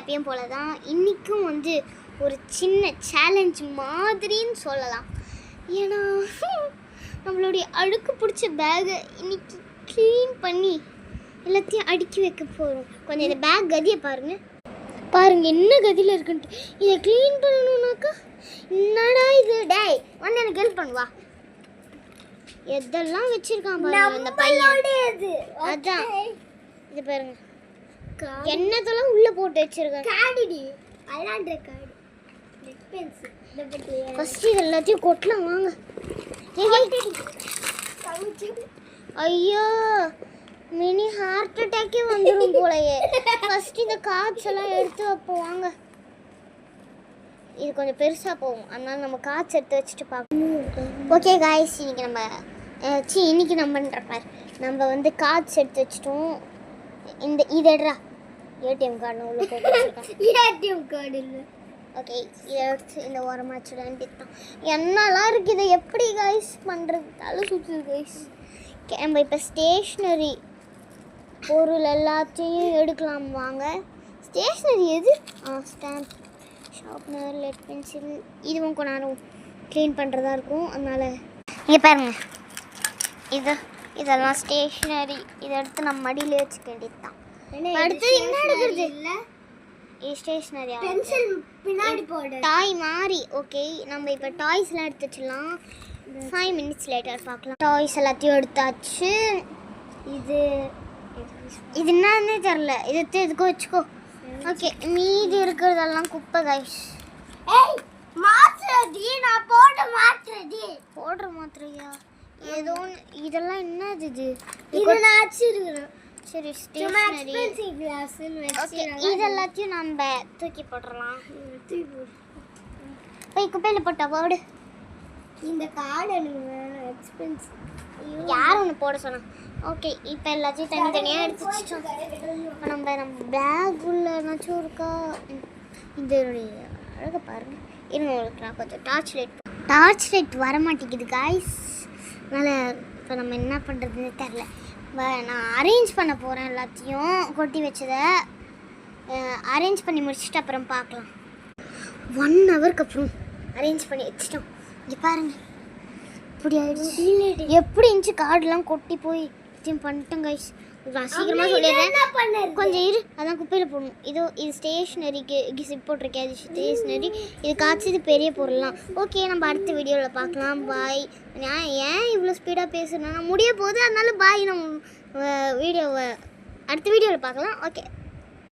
எப்பயும் போல தான் இன்றைக்கும் வந்து ஒரு சின்ன சேலஞ்ச் மாதிரின்னு சொல்லலாம். ஏன்னா நம்மளுடைய அழுக்கு பிடிச்ச பேகை இன்னைக்கு க்ளீன் பண்ணி எல்லாத்தையும் அடுக்கி வைக்க போகிறோம். கொஞ்சம் இந்த பேக் கதியை பாருங்கள் என்ன கதியில் இருக்குன்ட்டு. இதை க்ளீன் பண்ணணுன்னாக்கா என்னடா இது டேய் வந்து எனக்கு ஹெல்ப் பண்ணுவா. எதெல்லாம் வச்சிருக்கான் பாருங்க அந்த பையன். அதான் இது பாருங்க என்னதெல்லாம் உள்ள போட்டு வச்சிருக்காங்க. காடிடி அலாண்ட்ர காடி ரெட் பென்சில் இந்த பட்டியே ஃபர்ஸ்ட் இது எல்லாத்தையும் கொட்டலாம் வாங்க. ஐயோ மினி ஹார்ட் அட்டாக்கே வந்துடும் போலயே. ஃபர்ஸ்ட் இந்த கார்ட்ஸ் எல்லாம் எடுத்து வைப்போம் வாங்க. இது கொஞ்சம் பெருசாக போகும், அதனால நம்ம கார்ட்ஸ் எடுத்து வச்சுட்டு பார்ப்போம். ஓகே காய்ஸ், இன்னைக்கு நம்ம வந்து கார்ட்ஸ் எடுத்து வச்சிட்டோம். இந்த இதெடுறா ஏடிஎம் கார்டு உள்ள போட்டு ஏடிஎம் கார்டு இல்லை. ஓகே இதை எடுத்து இந்த ஓரமாக வச்சுடான்ட்டு தான் என்னெல்லாம் இருக்குது. இதை எப்படி காய்ஸ் பண்ணுறது தலை சுற்றுது காய்ஸ். நம்ம இப்போ ஸ்டேஷ்னரி பொருள் எல்லாத்தையும் எடுக்கலாம் வாங்க. ஸ்டேஷ்னரி எது? ஸ்டாம்ப், ஷார்ப்னர், லெட் பென்சில் இதுவும் கொஞ்ச நேரம் க்ளீன் பண்ணுறதா இருக்கும். அதனால் இங்கே பாருங்க இதெல்லாம் ஸ்டேஷ்னரி. இதை எடுத்து நம்ம மடியில் வச்சுக்க வேண்டியது தான். அடுத்து என்ன எடுக்கிறது? இல்லை இது ஸ்டேஷ்னரியா பென்சில் பின்னாடி போடு டாய் மாதிரி. ஓகே நம்ம இப்போ டாய்ஸ்லாம் எடுத்து வச்சிடலாம். 5 minutes லேட்டர் பார்க்கலாம். டாய்ஸ் எல்லாத்தையும் எடுத்தாச்சு. இது என்னன்னே தெரில. இதை எதுக்கோ வச்சுக்கோ. ஓகே மீதி இருக்கிறதெல்லாம் குப்பை கைஸ். ஏய் மாத்திரடி நான் போடுற மாத்திரையா ஏதோ இதெல்லாம் என்னது இது நான் வச்சிருக்கேன். சரி ஸ்டேஷனரி கிளாஸ்னு வெச்சு இதெல்லாத்தையும் நம்ம தூக்கி போட்டுறலாம். போய் குப்பையில் போட்டா போடு. இந்த கார்டு எனக்கு வேணும் எக்ஸ்பென்சிவ். யார் ஒன்று போட சொன்னா? ஓகே இப்போ எல்லாத்தையும் தனித்தனியாக எடுத்து வச்சிட்டோம். நம்ம பேக் உள்ள என்னாச்சும் இருக்கா? இதனுடைய அழகை பாருங்கள். உங்களுக்கு நான் கொஞ்சம் டார்ச் லைட் வர மாட்டேங்குது காய்ஸ். அதனால் இப்போ நம்ம என்ன பண்ணுறதுன்னு தெரில. நான் அரேஞ்ச் பண்ண போகிறேன். எல்லாத்தையும் கொட்டி வச்சதை அரேஞ்ச் பண்ணி முடிச்சுட்டு அப்புறம் பார்க்கலாம். 1 ஹவருக்கு அப்புறம் அரேஞ்ச் பண்ணி வச்சிட்டோம். இங்கே பாருங்கள் இப்படி ஆயிடுச்சு. எப்படி இருந்துச்சு கார்டெலாம் கொட்டி போய் பண்ணிட்டேன் கைஸ். நான் சீக்கிரமாக சொல்லிடுறேன், கொஞ்சம் இரு. அதான் குப்பையில் போடணும். இது ஸ்டேஷ்னரிக்கு சிப் போட்டிருக்கேன். அது ஸ்டேஷ்னரி. இது காய்ச்சது பெரிய பொருள்லாம். ஓகே நம்ம அடுத்த வீடியோவில் பார்க்கலாம். பாய். நான் ஏன் இவ்வளோ ஸ்பீடாக பேசுகிறேன்னா முடிய போகுது, அதனால பாய். நம்ம அடுத்த வீடியோவில் பார்க்கலாம். ஓகே.